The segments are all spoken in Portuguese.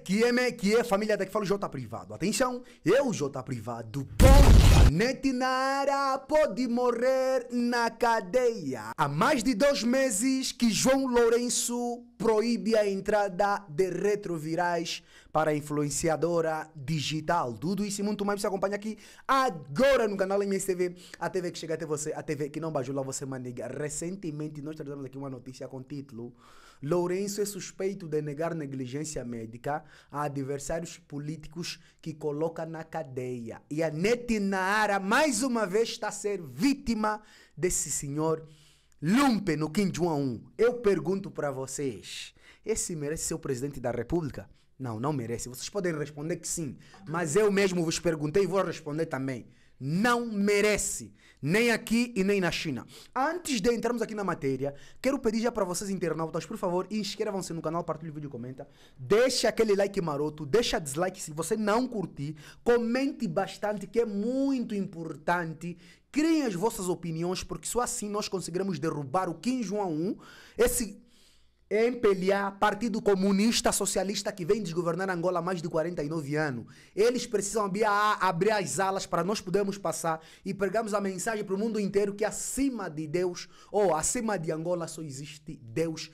que é família daqui, fala o J Privado. Atenção, eu, J Privado. Bomba, net na área, pode morrer na cadeia. Há mais de 2 meses que João Lourenço proíbe a entrada de retrovirais para a influenciadora digital. Tudo isso e muito mais você acompanha aqui agora no canal MSTV, a TV que chega até você, a TV que não bajula você, maniga. Recentemente nós trazemos aqui uma notícia com título: Lourenço é suspeito de negar negligência médica a adversários políticos que coloca na cadeia. E a Net Nara mais uma vez está a ser vítima desse senhor Lumpe no Kim Jong-un. Eu pergunto para vocês, esse merece ser o presidente da República? Não, não merece. Vocês podem responder que sim, mas eu mesmo vos perguntei e vou responder também. Não merece, nem aqui e nem na China. Antes de entrarmos aqui na matéria, quero pedir já para vocês internautas, por favor, inscrevam-se no canal, partilhem o vídeo, comenta, deixa aquele like maroto, deixa dislike se você não curtir, comente bastante que é muito importante. Criem as vossas opiniões, porque só assim nós conseguiremos derrubar o Kim Jong-un, esse MPLA, Partido Comunista Socialista que vem desgovernar Angola há mais de 49 anos. Eles precisam abrir as alas para nós podermos passar e pregamos a mensagem para o mundo inteiro que acima de Deus, ou acima de Angola, só existe Deus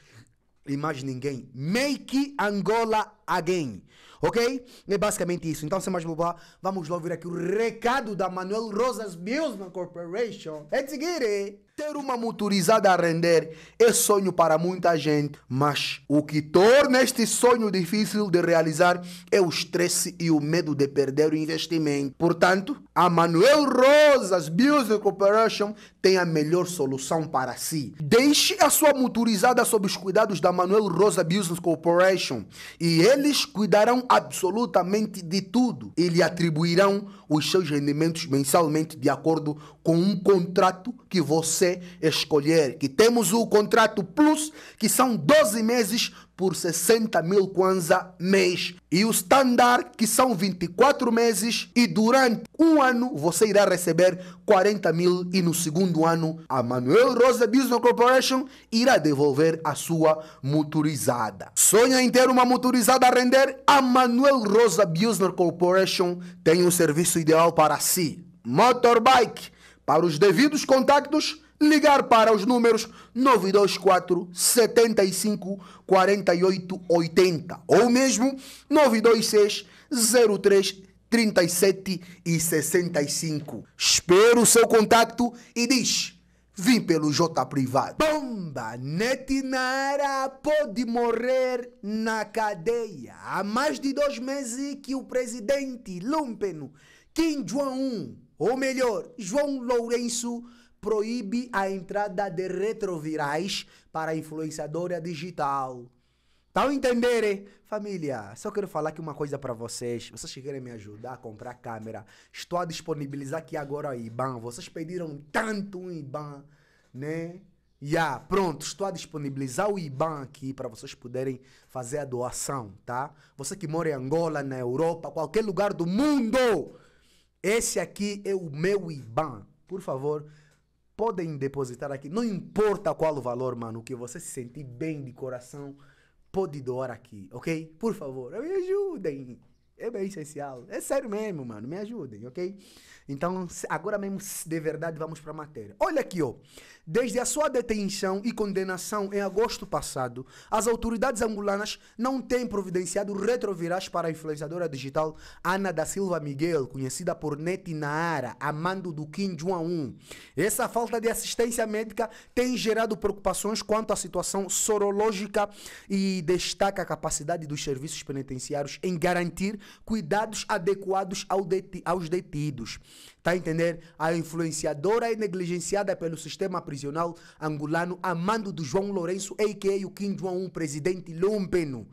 e mais ninguém. Make Angola again. Ok? É basicamente isso. Então, sem mais blá, vamos lá ouvir aqui o recado da Manuel Rosas Business Corporation. É de seguir, ter uma motorizada a render é sonho para muita gente, mas o que torna este sonho difícil de realizar é o estresse e o medo de perder o investimento. Portanto, a Manuel Rosas Business Corporation tem a melhor solução para si. Deixe a sua motorizada sob os cuidados da Manuel Rosa Business Corporation e eles cuidarão absolutamente de tudo. E lhe atribuirão os seus rendimentos mensalmente de acordo com um contrato que você escolher. Que temos o contrato Plus, que são 12 meses por 60 mil kwanza mês. E o Standard, que são 24 meses e durante um ano você irá receber 40 mil e no segundo ano a Manuel Rosa Business Corporation irá devolver a sua motorizada. Sonha em ter uma motorizada a render? A Manuel Rosa Business Corporation tem um serviço ideal para si. Motorbike. Para os devidos contactos, ligar para os números 924 75 48 80 ou mesmo 926 03 37 e 65. Espero o seu contacto e diz: vim pelo J Privado. Bomba! Net Nara pode morrer na cadeia. Há mais de 2 meses que o presidente Lumpeno Kim Jong-un, ou melhor, João Lourenço, proíbe a entrada de retrovirais para a influenciadora digital. Estão a entender? Família, só quero falar aqui uma coisa para vocês. Vocês que querem me ajudar a comprar câmera, estou a disponibilizar aqui agora o IBAN. Vocês pediram tanto um IBAN, né? Pronto, estou a disponibilizar o IBAN aqui para vocês poderem fazer a doação, tá? Você que mora em Angola, na Europa, qualquer lugar do mundo, esse aqui é o meu IBAN. Por favor, podem depositar aqui. Não importa qual o valor, mano. O que você se sentir bem de coração, pode doar aqui, ok? Por favor, me ajudem. É bem essencial. É sério mesmo, mano. Me ajudem, ok? Então, agora mesmo, de verdade, vamos para a matéria. Olha aqui, ó. Desde a sua detenção e condenação em agosto passado, as autoridades angolanas não têm providenciado retrovirais para a influenciadora digital Ana da Silva Miguel, conhecida por Net Nara, a mando do Kim Jong-un. Essa falta de assistência médica tem gerado preocupações quanto à situação sorológica e destaca a capacidade dos serviços penitenciários em garantir cuidados adequados aos detidos. Tá a entender? A influenciadora é negligenciada pelo sistema prisional angolano a mando do João Lourenço, a.k.a. o Kim Jong-un, presidente Lumpeno.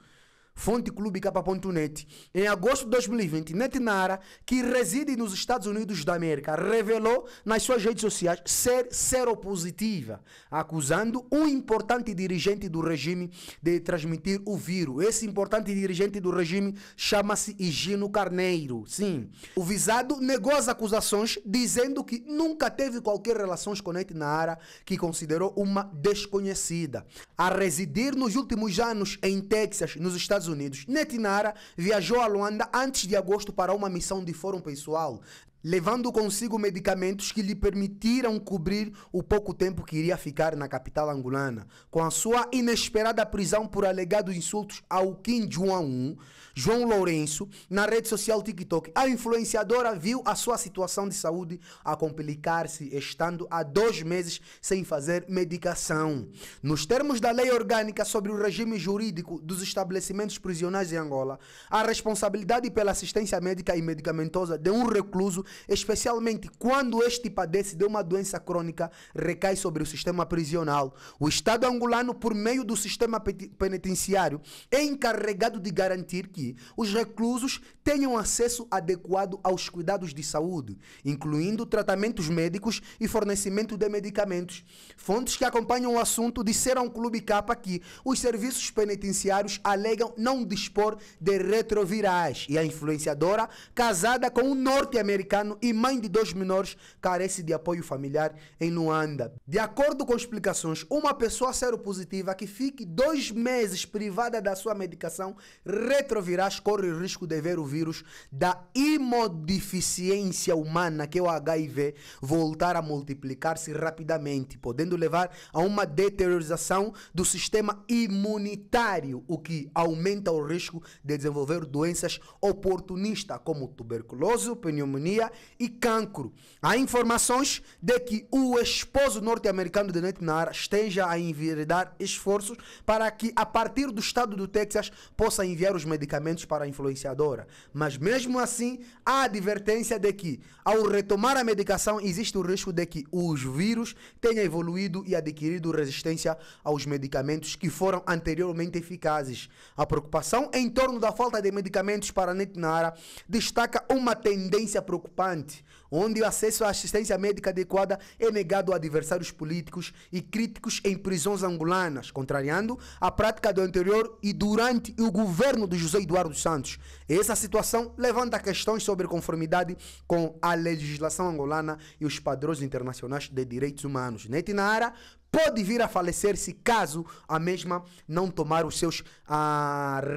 Fonte Clubecapa.net. Em agosto de 2020, Net Nara, que reside nos Estados Unidos da América, revelou nas suas redes sociais ser seropositiva, acusando um importante dirigente do regime de transmitir o vírus. Esse importante dirigente do regime chama-se Higino Carneiro. Sim. O visado negou as acusações, dizendo que nunca teve qualquer relações com Net Nara, que considerou uma desconhecida. A residir nos últimos anos em Texas, nos Estados Unidos. Netinara viajou a Luanda antes de agosto para uma missão de fórum pessoal, levando consigo medicamentos que lhe permitiram cobrir o pouco tempo que iria ficar na capital angolana. Com a sua inesperada prisão por alegados insultos ao Kim Jong-un, João Lourenço, na rede social TikTok, a influenciadora viu a sua situação de saúde a complicar-se, estando há 2 meses sem fazer medicação. Nos termos da Lei Orgânica sobre o regime jurídico dos estabelecimentos prisionais em Angola, a responsabilidade pela assistência médica e medicamentosa de um recluso, especialmente quando este padece de uma doença crônica, recai sobre o sistema prisional. O Estado angolano, por meio do sistema penitenciário, é encarregado de garantir que os reclusos tenham acesso adequado aos cuidados de saúde, incluindo tratamentos médicos e fornecimento de medicamentos. Fontes que acompanham o assunto disseram ao Clube Capa que os serviços penitenciários alegam não dispor de retrovirais e a influenciadora, casada com um norte-americano e mãe de 2 menores, carece de apoio familiar em Luanda. De acordo com explicações, uma pessoa seropositiva que fique 2 meses privada da sua medicação retrovirais corre o risco de ver o vírus da imunodeficiência humana, que é o HIV, voltar a multiplicar-se rapidamente, podendo levar a uma deteriorização do sistema imunitário, o que aumenta o risco de desenvolver doenças oportunistas como tuberculose, pneumonia e cancro. Há informações de que o esposo norte-americano de Netinara esteja a enveredar esforços para que, a partir do estado do Texas, possa enviar os medicamentos para a influenciadora. Mas mesmo assim, há a advertência de que, ao retomar a medicação, existe o risco de que os vírus tenham evoluído e adquirido resistência aos medicamentos que foram anteriormente eficazes. A preocupação em torno da falta de medicamentos para Netinara destaca uma tendência preocupante, onde o acesso à assistência médica adequada é negado a adversários políticos e críticos em prisões angolanas, contrariando a prática do anterior e durante o governo de José Eduardo Santos. Essa situação levanta questões sobre conformidade com a legislação angolana e os padrões internacionais de direitos humanos. Netinara pode vir a falecer se caso a mesma não tomar os seus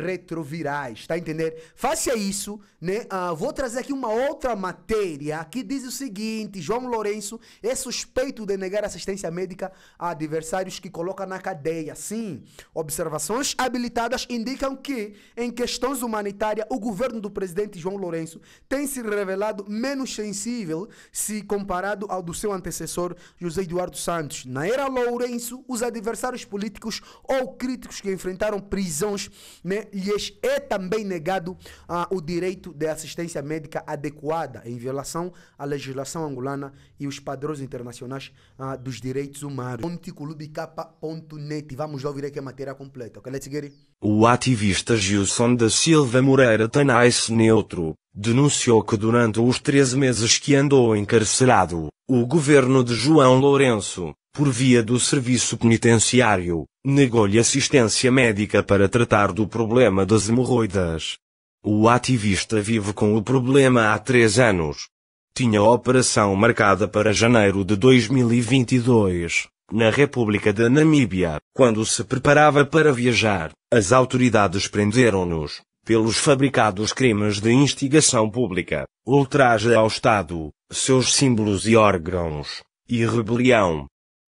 retrovirais, tá a entender? Face a isso, né, vou trazer aqui uma outra matéria que diz o seguinte: João Lourenço é suspeito de negar assistência médica a adversários que coloca na cadeia. Sim, observações habilitadas indicam que, em questões humanitárias, o governo do presidente João Lourenço tem se revelado menos sensível se comparado ao do seu antecessor José Eduardo Santos. Na era Lourenço, os adversários políticos ou críticos que enfrentaram prisões, né, lhes é também negado o direito de assistência médica adequada, em violação à legislação angolana e os padrões internacionais dos direitos humanos. Clubecapa.net. Vamos lá ouvir aqui a matéria completa. Ok, let's get it? O ativista Gilson da Silva Moreira Tanais Neutro denunciou que durante os 13 meses que andou encarcerado, o governo de João Lourenço, por via do serviço penitenciário, negou-lhe assistência médica para tratar do problema das hemorroidas. O ativista vive com o problema há 3 anos. Tinha a operação marcada para janeiro de 2022, na República da Namíbia. Quando se preparava para viajar, as autoridades prenderam-nos, pelos fabricados crimes de instigação pública, ultraje ao Estado, seus símbolos e órgãos, e rebelião.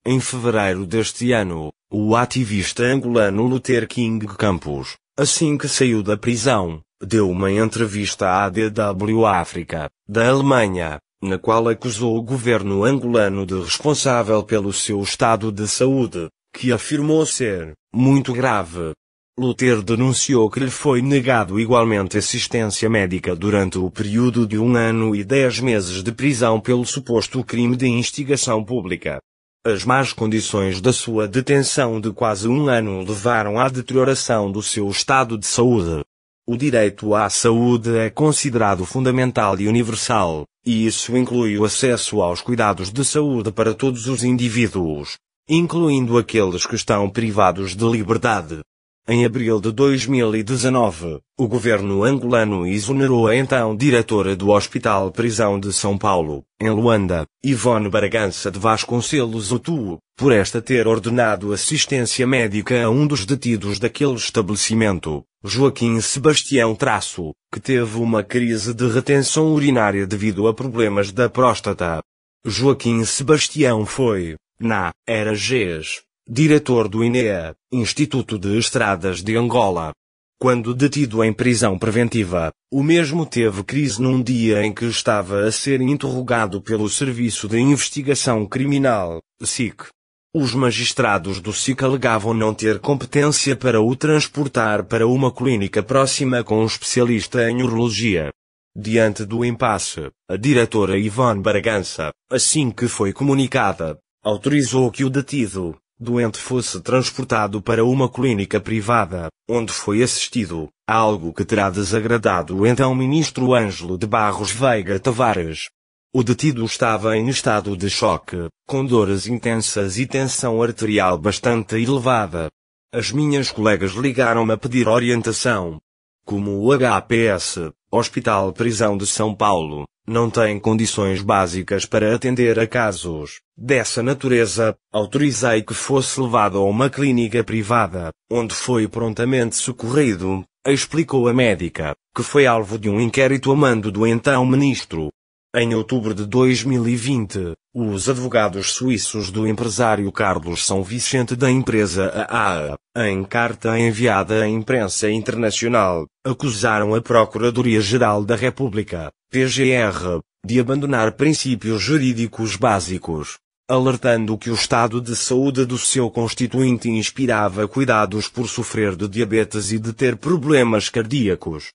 Em fevereiro deste ano, o ativista angolano Luther King Campos, assim que saiu da prisão, deu uma entrevista à DW África, da Alemanha, na qual acusou o governo angolano de responsável pelo seu estado de saúde, que afirmou ser muito grave. Luther denunciou que lhe foi negado igualmente assistência médica durante o período de 1 ano e 10 meses de prisão pelo suposto crime de instigação pública. As más condições da sua detenção de quase 1 ano levaram à deterioração do seu estado de saúde. O direito à saúde é considerado fundamental e universal, e isso inclui o acesso aos cuidados de saúde para todos os indivíduos, incluindo aqueles que estão privados de liberdade. Em abril de 2019, o governo angolano exonerou a então diretora do Hospital Prisão de São Paulo, em Luanda, Ivone Bragança de Vasconcelos Otuo, por esta ter ordenado assistência médica a um dos detidos daquele estabelecimento, Joaquim Sebastião Traço, que teve uma crise de retenção urinária devido a problemas da próstata. Joaquim Sebastião foi, na era GES, diretor do INEA, Instituto de Estradas de Angola. Quando detido em prisão preventiva, o mesmo teve crise num dia em que estava a ser interrogado pelo Serviço de Investigação Criminal, SIC. Os magistrados do SIC alegavam não ter competência para o transportar para uma clínica próxima com um especialista em urologia. Diante do impasse, a diretora Ivone Bragança, assim que foi comunicada, autorizou que o detido, doente, fosse transportado para uma clínica privada, onde foi assistido, algo que terá desagradado o então ministro Ângelo de Barros Veiga Tavares. O detido estava em estado de choque, com dores intensas e tensão arterial bastante elevada. As minhas colegas ligaram-me a pedir orientação. Como o HPS, Hospital Prisão de São Paulo, não tem condições básicas para atender a casos dessa natureza, autorizei que fosse levado a uma clínica privada, onde foi prontamente socorrido, explicou a médica, que foi alvo de um inquérito a mando do então ministro. Em outubro de 2020, os advogados suíços do empresário Carlos São Vicente da empresa AAA, em carta enviada à imprensa internacional, acusaram a Procuradoria-Geral da República, PGR, de abandonar princípios jurídicos básicos, alertando que o estado de saúde do seu constituinte inspirava cuidados por sofrer de diabetes e de ter problemas cardíacos.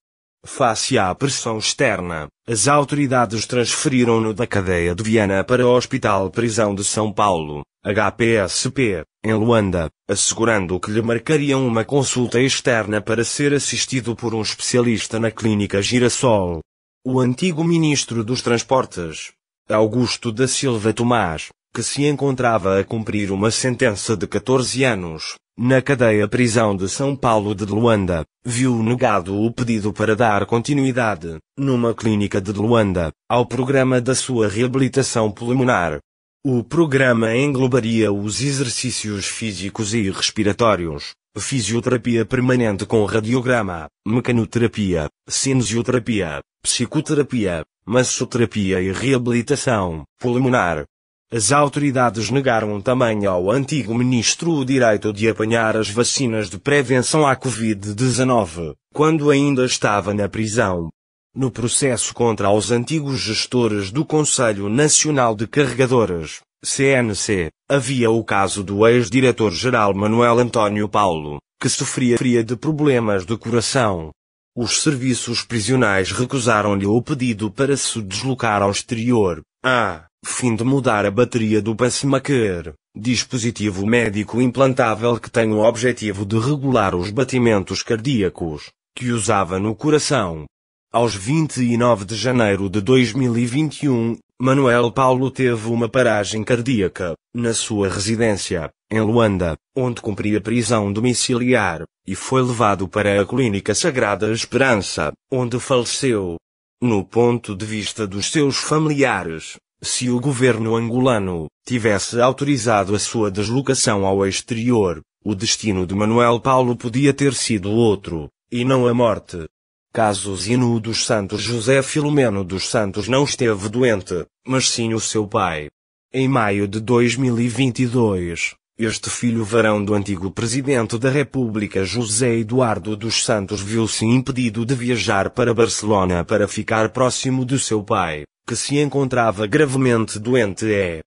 Face à pressão externa, as autoridades transferiram-no da cadeia de Viana para o Hospital Prisão de São Paulo, HPSP, em Luanda, assegurando que lhe marcariam uma consulta externa para ser assistido por um especialista na Clínica Girassol. O antigo ministro dos Transportes, Augusto da Silva Tomás, que se encontrava a cumprir uma sentença de 14 anos, na cadeia prisão de São Paulo de Luanda, viu negado o pedido para dar continuidade, numa clínica de Luanda, ao programa da sua reabilitação pulmonar. O programa englobaria os exercícios físicos e respiratórios, fisioterapia permanente com radiograma, mecanoterapia, cinesioterapia, psicoterapia, massoterapia e reabilitação pulmonar. As autoridades negaram também ao antigo ministro o direito de apanhar as vacinas de prevenção à Covid-19, quando ainda estava na prisão. No processo contra os antigos gestores do Conselho Nacional de Carregadores, CNC, havia o caso do ex-diretor-geral Manuel Antônio Paulo, que sofria de problemas de coração. Os serviços prisionais recusaram-lhe o pedido para se deslocar ao exterior, a fim de mudar a bateria do pacemaker, dispositivo médico implantável que tem o objetivo de regular os batimentos cardíacos, que usava no coração. Aos 29 de janeiro de 2021, Manuel Paulo teve uma paragem cardíaca, na sua residência, em Luanda, onde cumpria prisão domiciliar, e foi levado para a Clínica Sagrada Esperança, onde faleceu. No ponto de vista dos seus familiares, se o governo angolano tivesse autorizado a sua deslocação ao exterior, o destino de Manuel Paulo podia ter sido outro, e não a morte. Caso Zino dos Santos José Filomeno dos Santos não esteve doente, mas sim o seu pai. Em maio de 2022, este filho varão do antigo presidente da República José Eduardo dos Santos viu-se impedido de viajar para Barcelona para ficar próximo do seu pai, que se encontrava gravemente doente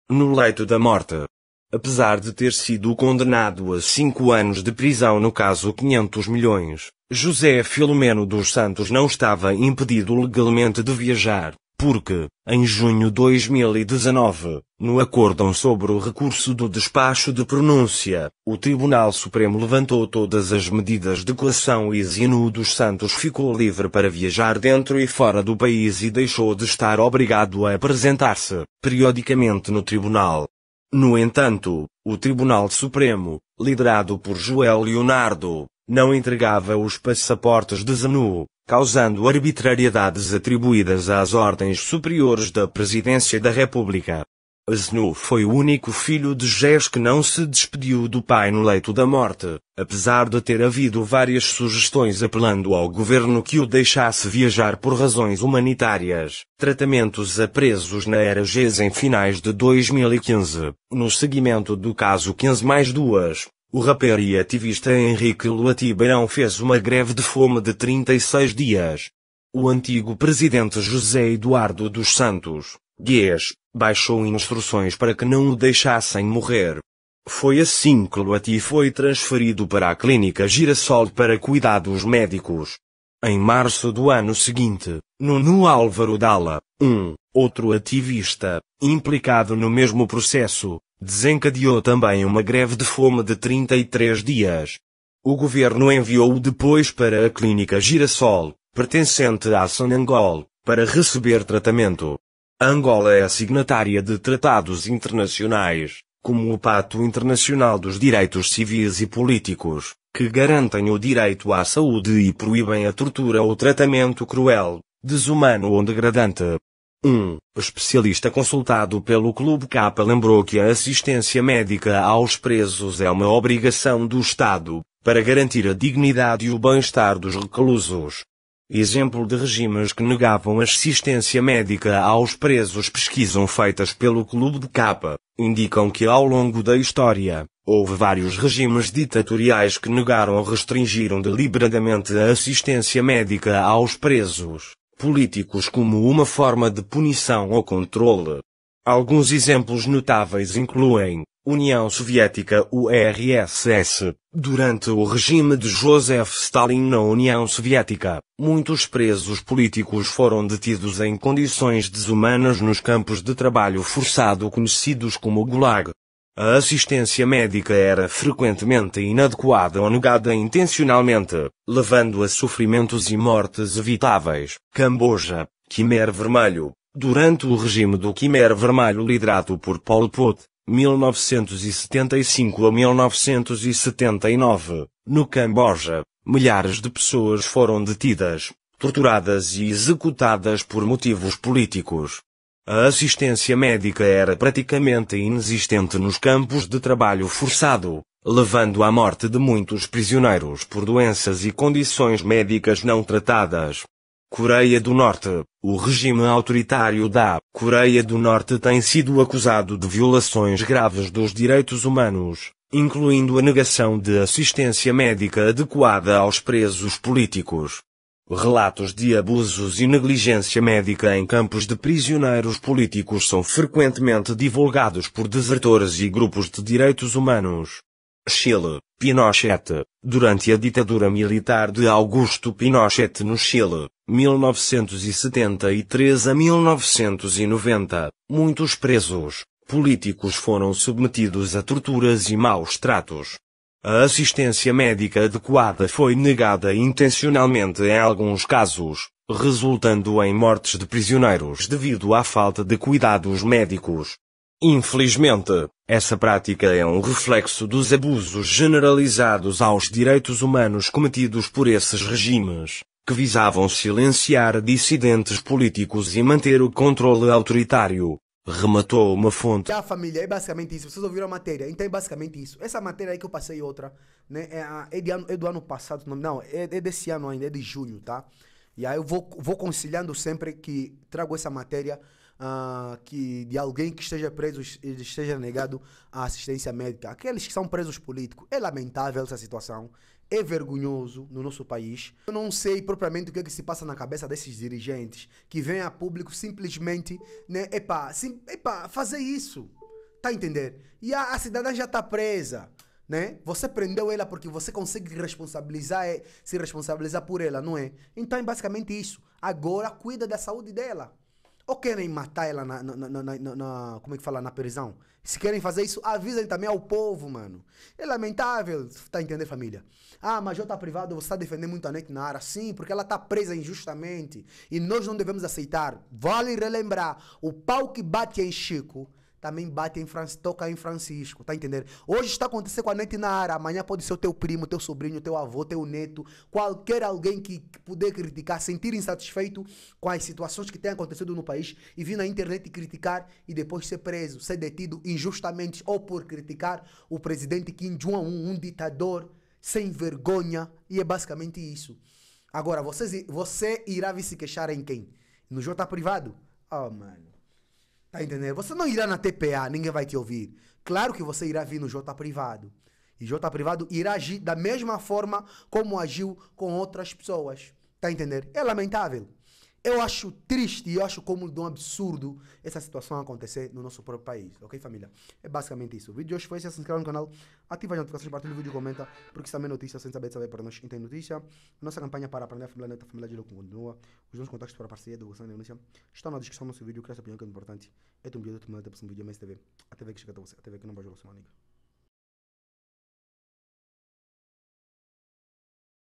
no leito da morte. Apesar de ter sido condenado a 5 anos de prisão no caso 500 milhões, José Filomeno dos Santos não estava impedido legalmente de viajar, porque, em junho de 2019, no acórdão sobre o recurso do despacho de pronúncia, o Tribunal Supremo levantou todas as medidas de coação e Zino dos Santos ficou livre para viajar dentro e fora do país e deixou de estar obrigado a apresentar-se, periodicamente no tribunal. No entanto, o Tribunal Supremo, liderado por Joel Leonardo, não entregava os passaportes de Zino, causando arbitrariedades atribuídas às ordens superiores da Presidência da República. Zenu foi o único filho de Gés que não se despediu do pai no leito da morte, apesar de ter havido várias sugestões apelando ao governo que o deixasse viajar por razões humanitárias. Tratamentos a presos na era Gés em finais de 2015. No seguimento do caso 15+2, o rapper e ativista Henrique Luati Beirão fez uma greve de fome de 36 dias. O antigo presidente José Eduardo dos Santos, Gués, baixou instruções para que não o deixassem morrer. Foi assim que Luati foi transferido para a clínica Girassol para cuidados médicos. Em março do ano seguinte, Nuno Álvaro Dalla, outro ativista, implicado no mesmo processo, desencadeou também uma greve de fome de 33 dias. O governo enviou-o depois para a clínica Girassol, pertencente à Sonangol, para receber tratamento. Angola é signatária de tratados internacionais, como o Pacto Internacional dos Direitos Civis e Políticos, que garantem o direito à saúde e proíbem a tortura ou tratamento cruel, desumano ou degradante. Especialista consultado pelo Clube K lembrou que a assistência médica aos presos é uma obrigação do Estado, para garantir a dignidade e o bem-estar dos reclusos. Exemplo de regimes que negavam assistência médica aos presos. Pesquisas feitas pelo Clube de K indicam que ao longo da história, houve vários regimes ditatoriais que negaram ou restringiram deliberadamente a assistência médica aos presos políticos como uma forma de punição ou controle. Alguns exemplos notáveis incluem União Soviética URSS. Durante o regime de Joseph Stalin na União Soviética, muitos presos políticos foram detidos em condições desumanas nos campos de trabalho forçado conhecidos como Gulag. A assistência médica era frequentemente inadequada ou negada intencionalmente, levando a sofrimentos e mortes evitáveis. Camboja, Khmer Vermelho. Durante o regime do Khmer Vermelho liderado por Pol Pot, 1975 a 1979, no Camboja, milhares de pessoas foram detidas, torturadas e executadas por motivos políticos. A assistência médica era praticamente inexistente nos campos de trabalho forçado, levando à morte de muitos prisioneiros por doenças e condições médicas não tratadas. Coreia do Norte. O regime autoritário da Coreia do Norte tem sido acusado de violações graves dos direitos humanos, incluindo a negação de assistência médica adequada aos presos políticos. Relatos de abusos e negligência médica em campos de prisioneiros políticos são frequentemente divulgados por desertores e grupos de direitos humanos. Chile, Pinochet. Durante a ditadura militar de Augusto Pinochet no Chile, 1973 a 1990, muitos presos políticos foram submetidos a torturas e maus tratos. A assistência médica adequada foi negada intencionalmente em alguns casos, resultando em mortes de prisioneiros devido à falta de cuidados médicos. Infelizmente, essa prática é um reflexo dos abusos generalizados aos direitos humanos cometidos por esses regimes, que visavam silenciar dissidentes políticos e manter o controle autoritário. Rematou uma fonte. A família, é basicamente isso. Vocês ouviram a matéria? Então é basicamente isso. Essa matéria aí que eu passei outra, né? É do ano passado, não, é desse ano ainda, é de julho, tá? E aí eu vou conciliando sempre que trago essa matéria que de alguém que esteja preso, esteja negado a assistência médica. Aqueles que são presos políticos. É lamentável essa situação. É vergonhoso no nosso país. Eu não sei propriamente o que é que se passa na cabeça desses dirigentes que vêm a público simplesmente, né, fazer isso. Tá a entender? E a cidadã já tá presa, né? Você prendeu ela porque você consegue se responsabilizar por ela, não é? Então é basicamente isso. Agora cuida da saúde dela. Ou querem matar ela como é que fala, na prisão? Se querem fazer isso, avisem também ao povo, mano. É lamentável, tá entendendo, família? Mas Jota Privado, você está defendendo muito a Nete Nara. Sim, porque ela está presa injustamente. E nós não devemos aceitar. Vale relembrar, o pau que bate em Chico também bate em toca em Francisco, tá entendendo? Hoje está acontecendo com a Netinara, amanhã pode ser o teu primo, teu sobrinho, teu avô, teu neto, qualquer alguém que puder criticar, sentir insatisfeito com as situações que têm acontecido no país e vir na internet criticar e depois ser preso, ser detido injustamente ou por criticar o presidente Kim Jong-un, um ditador sem vergonha, e é basicamente isso. Agora, você irá vir se queixar em quem? No J privado? Oh, mano. Tá entendendo? Você não irá na TPA, ninguém vai te ouvir. Claro que você irá vir no J privado. E J privado irá agir da mesma forma como agiu com outras pessoas. Tá entendendo? É lamentável. Eu acho triste e eu acho como de um absurdo essa situação acontecer no nosso próprio país. Ok, família? É basicamente isso. O vídeo de hoje foi esse. Se inscreva no canal, ativa as notificações, partilha o vídeo e comenta, porque isso também é notícia, sem saber para nós tem notícia. Nossa campanha para aprender a família neta, a família de louco continua. Os nossos contactos para parceria, divulgação e denúncia estão na descrição do nosso vídeo. Cria essa opinião que é importante. É um vídeo, outro momento, próximo vídeo, mais TV. A TV que chega até você. A TV que não vai jogar, seu amigo.